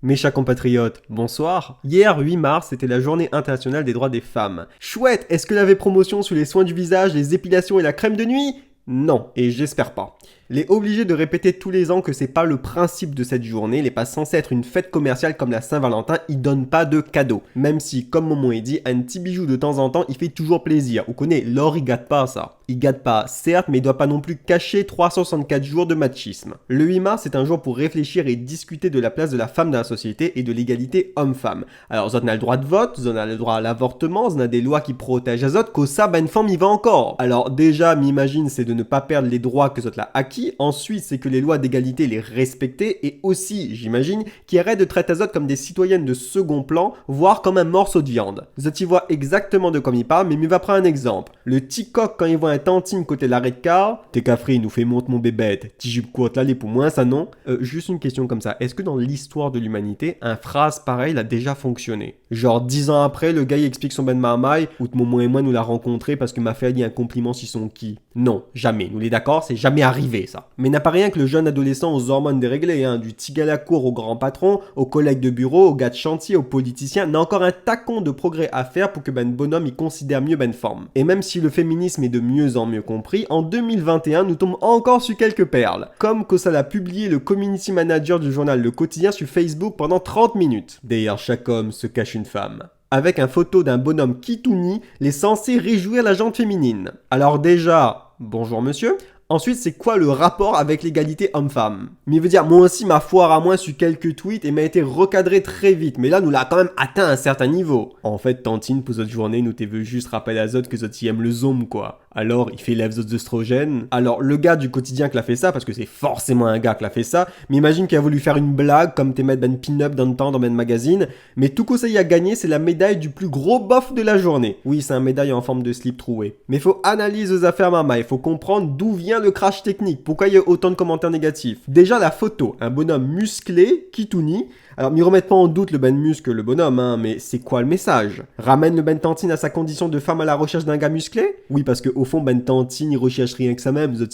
Mes chers compatriotes, bonsoir. Hier, 8 mars, c'était la journée internationale des droits des femmes. Chouette, est-ce que l'avait promotion sur les soins du visage, les épilations et la crème de nuit? Non, et j'espère pas. Il est obligé de répéter tous les ans que c'est pas le principe de cette journée, il n'est pas censé être une fête commerciale comme la Saint-Valentin, il donne pas de cadeaux. Même si, comme Momon est dit, un petit bijou de temps en temps, il fait toujours plaisir. Vous connaissez, l'or il gâte pas ça. Il gâte pas, certes, mais il doit pas non plus cacher 364 jours de machisme. Le 8 mars, c'est un jour pour réfléchir et discuter de la place de la femme dans la société et de l'égalité homme-femme. Alors, vous en avez le droit de vote, vous en avez le droit à l'avortement, vous en avez des lois qui protègent les autres, qu'au ça, ben une femme y va encore. Alors, déjà, m'imagine, c'est de ne pas perdre les droits que vous autres l'a acquis. Ensuite, c'est que les lois d'égalité les respecter et aussi, j'imagine, qu'ils arrêtent de traiter les autres comme des citoyennes de second plan, voire comme un morceau de viande. Vous autres y voient exactement de quoi il parle, mais il va prendre un exemple. Le petit coq, quand il voit un tantine côté de l'arrêt de car, t'es cafri, nous fait monte mon bébête, petit jupe courte là, les pour moins, ça non. Juste une question comme ça, est-ce que dans l'histoire de l'humanité, un phrase pareil a déjà fonctionné? Genre 10 ans après, le gars il explique son ben marmaille, ou Momo et moi nous l'a rencontré parce que m'a fait dit un compliment sur son qui. Non, jamais, nous les d'accord, c'est jamais arrivé ça. Mais n'a pas rien que le jeune adolescent aux hormones déréglées, hein, du petit gars à la cour au grand patron, aux collègues de bureau, aux gars de chantier, aux politiciens, n'a encore un tacon de progrès à faire pour que ben bonhomme il considère mieux ben forme. Et même si le féminisme est de mieux en mieux compris, en 2021 nous tombons encore sur quelques perles. Comme que ça l'a publié le community manager du journal Le Quotidien sur Facebook pendant 30 minutes. Derrière chaque homme se cache une femme. Avec un photo d'un bonhomme qui tout nie, les censés réjouir la jante féminine. Alors déjà, bonjour monsieur. Ensuite, c'est quoi le rapport avec l'égalité homme-femme? Mais il veut dire, moi aussi, ma foire à moi sur quelques tweets et m'a été recadré très vite. Mais là, nous l'a quand même atteint un certain niveau. En fait, Tantine, pour cette journée, nous t'es veux juste rappeler à Zot que Zot y aime le zoom, quoi. Alors, il fait lève Zot d'œstrogène. Alors, le gars du quotidien qui l'a fait ça, parce que c'est forcément un gars qui l'a fait ça, mais imagine qu'il a voulu faire une blague, comme t'es mettre ben pin-up dans le temps dans ben magazine. Mais tout ça y a gagné, c'est la médaille du plus gros bof de la journée. Oui, c'est un médaille en forme de slip troué. Mais faut analyser aux affaires mama, il faut comprendre d'où vient le crash technique, pourquoi il y a autant de commentaires négatifs. Déjà la photo, un bonhomme musclé qui tout nie. Alors, m'y remettent pas en doute le ben muscle, le bonhomme, hein, mais c'est quoi le message? Ramène le ben Tantine à sa condition de femme à la recherche d'un gars musclé? Oui, parce que au fond, ben Tantine, il recherche rien que ça même, Zot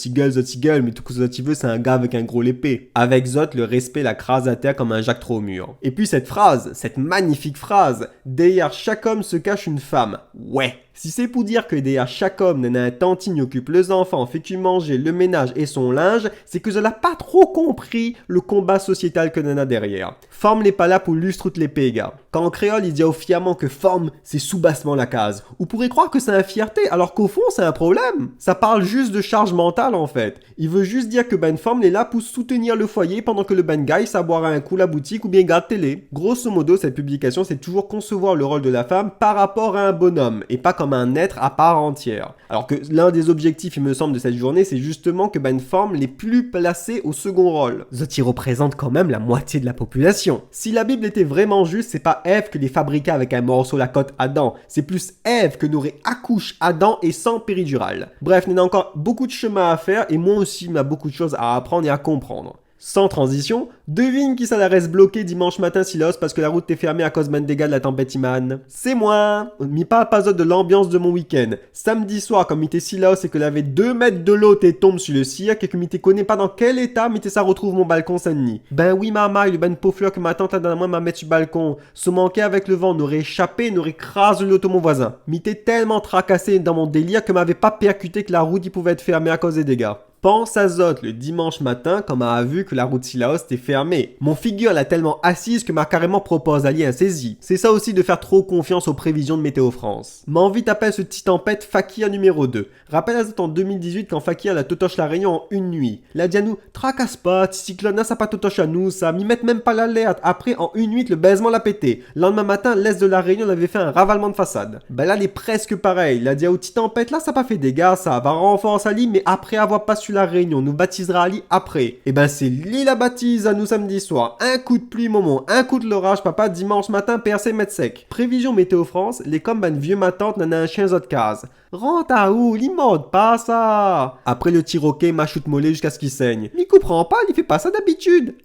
gueule, mais tout ce que Zot veut, c'est un gars avec un gros l'épée. Avec Zot, le respect la crase à terre comme un Jacques trop au mur. Et puis cette phrase, cette magnifique phrase, derrière chaque homme se cache une femme. Ouais. Si c'est pour dire que derrière chaque homme, nana un tantine occupe les enfants, fait tu manger, le ménage et son linge, c'est que je n'ai pas trop compris le combat sociétal que nana derrière. Forme n'est pas là pour lustre toutes les gars. Quand en créole, il dit fièrement que forme, c'est sous-bassement la case. Ou pourrait croire que c'est une fierté, alors qu'au fond, c'est un problème. Ça parle juste de charge mentale, en fait. Il veut juste dire que ben forme est là pour soutenir le foyer pendant que le ben guy ça boira un coup la boutique ou bien garde télé. Grosso modo, cette publication, c'est toujours concevoir le rôle de la femme par rapport à un bonhomme, et pas comme un être à part entière. Alors que l'un des objectifs, il me semble, de cette journée, c'est justement que ben forme les plus placés au second rôle. Zoti représente quand même la moitié de la population. Si la Bible était vraiment juste, c'est pas Ève que les fabriqua avec un morceau la côte Adam, c'est plus Ève que n'aurait accouché Adam et sans péridurale. Bref, il y a encore beaucoup de chemin à faire et moi aussi, il m'a beaucoup de choses à apprendre et à comprendre. Sans transition, devine qui ça la reste bloqué dimanche matin Silos parce que la route est fermée à cause d'un dégât de la tempête Iman. C'est moi. Mi pas pas de l'ambiance de mon week-end. Samedi soir, comme m'était Silos et que l'avait 2 mètres de l'eau et tombe sur le cirque et que m'était connaît pas dans quel état m'était ça retrouve mon balcon Saint-Denis. Ben oui maman, le ben pauvre fleur que ma tante a dans moi m'a mettre sur le balcon. Se manquer avec le vent, n'aurait échappé, n'aurait écrasé l'auto mon voisin. M'était tellement tracassé dans mon délire que m'avait pas percuté que la route y pouvait être fermée à cause des dégâts. Pense à Zot le dimanche matin quand m'a vu que la route Silaos était fermée. Mon figure l'a tellement assise que m'a carrément proposé d'allier un saisi. C'est ça aussi de faire trop confiance aux prévisions de Météo France. M'a envie d'appeler ce petit tempête Fakir numéro 2. Rappelle à Zot en 2018 quand Fakir la totoche la Réunion en une nuit. La dit à nous, tracasse pas, cyclone ça pas totoche à nous, ça m'y met même pas l'alerte. Après en une nuit le baisement l'a pété. Lendemain matin l'est de la Réunion avait fait un ravalement de façade. Ben là elle est presque pareil. La dit au petit tempête là ça pas fait dégâts, ça va renforcer Ali mais après avoir pas su la Réunion, nous baptisera Ali après. Et ben c'est Lila baptise à nous samedi soir. Un coup de pluie moment, un coup de l'orage papa dimanche matin percé mettre sec. Prévision météo France, les comme ben vieux ma tante n'en a un chien autre case. Rentre à où, l'immode pas ça. Après le tiroquet m'a chute mollet jusqu'à ce qu'il saigne. Il comprend pas, il fait pas ça d'habitude.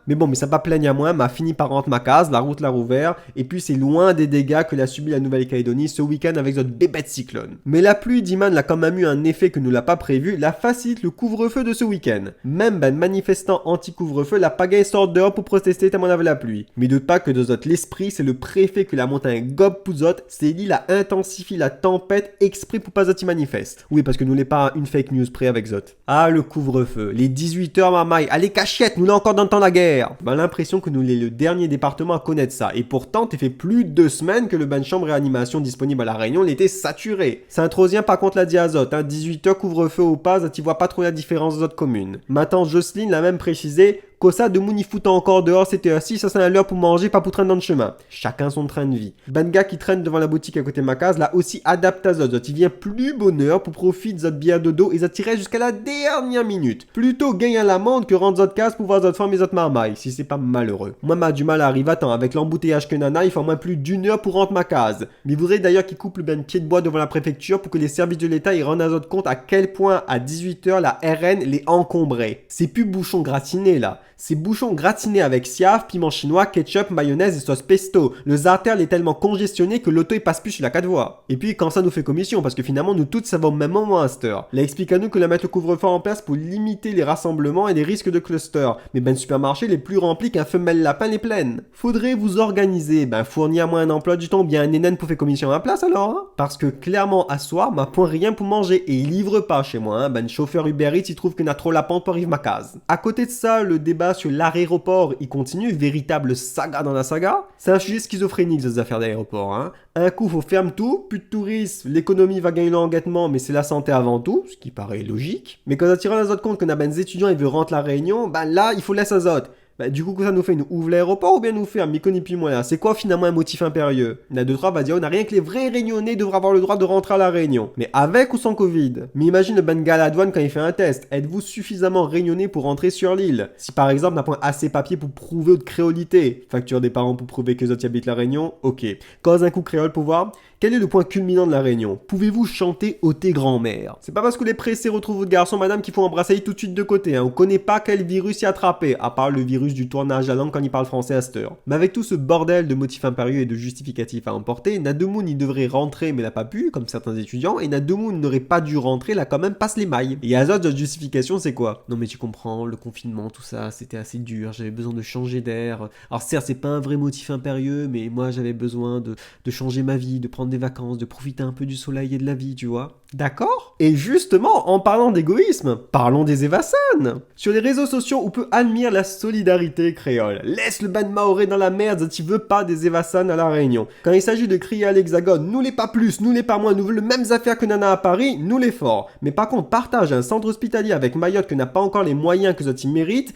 Mais bon, mais ça va plaigner à moi, m'a fini par rentrer ma case, la route l'a rouvert, et puis c'est loin des dégâts que l'a subi la Nouvelle-Calédonie ce week-end avec notre bébête cyclone. Mais la pluie d'Iman l'a quand même eu un effet que nous l'a pas prévu, la facilite le couvre-feu de ce week-end. Même ben manifestant anti-couvre-feu, la pagaille sort dehors pour protester tellement il avait la pluie. Mais doute pas que dans notre l'esprit, c'est le préfet que la montagne gobe pouzote, c'est l'île a intensifié la tempête exprès pour pas Zot y manifeste. Oui, parce que nous l'est pas une fake news près avec Zot. Ah, le couvre-feu, les 18h mamaille, allez cachette, nous l'avons encore dans le temps de la guerre. Ben l'impression que nous l'est le dernier département à connaître ça. Et pourtant, t'es fait plus de 2 semaines que le bain de chambre réanimation disponible à La Réunion l'était saturé. Saint-Trosien par contre l'a dit à Zot, 18h couvre-feu ou pas, Zot y voit pas trop la différence d'autres communes. Maintenant, Jocelyne l'a même précisé, Kosa de moun y foutant encore dehors, c'était assis, ça c'est à l'heure pour manger, pas pour traîner dans le chemin. Chacun son train de vie. Ben gars qui traîne devant la boutique à côté de ma case, l'a aussi adapté à Zot. Zot il vient plus bonheur pour profiter de Zot bien dodo et Zot tirait jusqu'à la dernière minute. Plutôt gagne à l'amende que rendre Zot case pour voir Zot femme et Zot marmaille, si c'est pas malheureux. Moi m'a du mal à arriver à temps, avec l'embouteillage que nana, il faut au moins plus d'1 heure pour rentrer ma case. Mais il voudrait d'ailleurs qu'il coupe le ben pied de bois devant la préfecture pour que les services de l'État y rendent à Zot compte à quel point à 18h la RN les encombrait. C'est plus bouchon gratiné là. C'est bouchon gratiné avec siaf, piment chinois, ketchup, mayonnaise et sauce pesto. Le zarter est tellement congestionné que l'auto il passe plus sur la 4 voies. Et puis quand ça nous fait commission, parce que finalement nous toutes ça va au même moment à cette heure. Là explique à nous que la mettre le couvre-feu en place pour limiter les rassemblements et les risques de cluster. Mais ben le supermarché les plus remplis qu'un femelle lapin les pleine. Faudrait vous organiser, ben fournir à moi un emploi du temps bien un nénène pour faire commission à la place alors hein. Parce que clairement à soir m'a point rien pour manger et il livre pas chez moi hein. Ben chauffeur Uber Eats il trouve qu'il a trop la pente pour arriver ma case. À côté de ça le débat sur l'aéroport, il continue, véritable saga dans la saga. C'est un sujet schizophrénique, ces affaires d'aéroport. Hein. Un coup, faut fermer tout, plus de touristes, l'économie va gagner l'enguettement, mais c'est la santé avant tout, ce qui paraît logique. Mais quand on tire les autres compte qu'on a ben des étudiants et veut rentrer la Réunion, ben là, il faut laisser aux autres. Bah, du coup, ça nous fait, nous ouvre l'aéroport ou bien nous ferme, m'y connaît plus moi là. C'est quoi finalement un motif impérieux? La 2-3 va dire, on n'a rien que les vrais réunionnais devraient avoir le droit de rentrer à la Réunion. Mais avec ou sans Covid? Mais imagine le ben gars à la douane quand il fait un test. Êtes-vous suffisamment réunionnais pour rentrer sur l'île? Si par exemple, n'a pas assez papier pour prouver votre créolité, facture des parents pour prouver que les autres y habitent la Réunion, ok. Cause un coup créole pour voir. Quel est le point culminant de la Réunion? Pouvez-vous chanter au thé grand-mère? C'est pas parce que les pressés retrouvent votre garçon, madame, qu'il faut embrasser tout de suite de côté. Hein. On connaît pas quel virus y attraper, à part le virus du tournage à langue quand il parle français à cette heure. Mais avec tout ce bordel de motifs impérieux et de justificatifs à emporter, Nademoun il devrait rentrer mais n'a pas pu, comme certains étudiants, et Nademoun n'aurait pas dû rentrer, là quand même passe les mailles. Et à autres, notre justification c'est quoi? Non mais tu comprends, le confinement, tout ça, c'était assez dur, j'avais besoin de changer d'air. Alors certes, c'est pas un vrai motif impérieux, mais moi j'avais besoin de changer ma vie, de prendre des vacances, de profiter un peu du soleil et de la vie, tu vois. D'accord? Et justement, en parlant d'égoïsme, parlons des Evassan. Sur les réseaux sociaux, on peut admirer la solidarité créole. Laisse le ban maoré dans la merde, tu veux pas des Evassan à la Réunion. Quand il s'agit de crier à l'Hexagone, nous les pas plus, nous les pas moins, nous voulons les mêmes affaires que Nana à Paris, nous les forts. Mais par contre, partage un centre hospitalier avec Mayotte que n'a pas encore les moyens que Zoti mérite,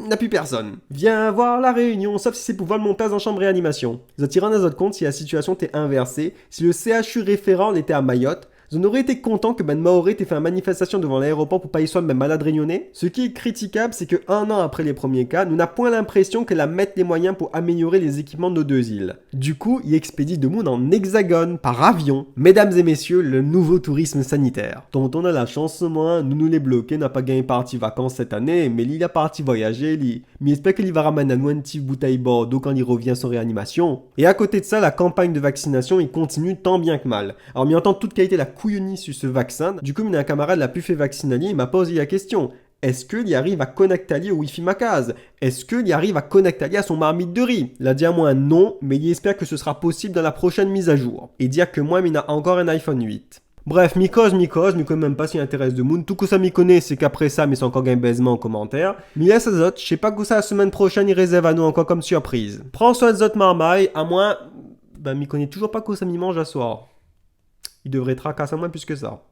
n'a plus personne. Viens voir la Réunion, sauf si c'est pour voir mon place en chambre réanimation. Zoti rend à votre compte si la situation t'est inversée, si le CHU référent était à Mayotte, vous auriez été content que Ben Maoré t'ait fait une manifestation devant l'aéroport pour pas y soit même malade réunionnais. Ce qui est critiquable, c'est que 1 an après les premiers cas, nous n'avons point l'impression qu'elle a mettre les moyens pour améliorer les équipements de nos 2 îles. Du coup, il expédie de monde en hexagone, par avion. Mesdames et messieurs, le nouveau tourisme sanitaire. Dont on a la chance moins, nous les bloqués, n'a pas gagné partie vacances cette année, mais il a parti voyager, mais j'espère qu'il va ramener un petit bouteille Bordeaux quand il revient sans réanimation. Et à côté de ça, la campagne de vaccination, il continue tant bien que mal. Alors, m'y entend toute qualité la couillonnie sur ce vaccin. Du coup, un camarade l'a pu fait vacciner, il m'a posé la question. Est-ce qu'il y arrive à connecter au Wi-Fi ma case? Est-ce qu'il y arrive à connecter à son marmite de riz? Il a dit à moi non, mais il espère que ce sera possible dans la prochaine mise à jour. Et dire que moi, il a encore un iPhone 8. Bref, m'y connais même pas s'il intéresse de Moon. Tout que ça m'y connaît, c'est qu'après ça, mais c'est encore un baisement en commentaire. Mais laisse à Zot, je sais pas que ça la semaine prochaine, il réserve à nous encore comme surprise. Prends soin de Zot marmaille, à moins, m'y connais toujours pas que ça m'y mange à soir. Il devrait tracasser à moins plus que ça.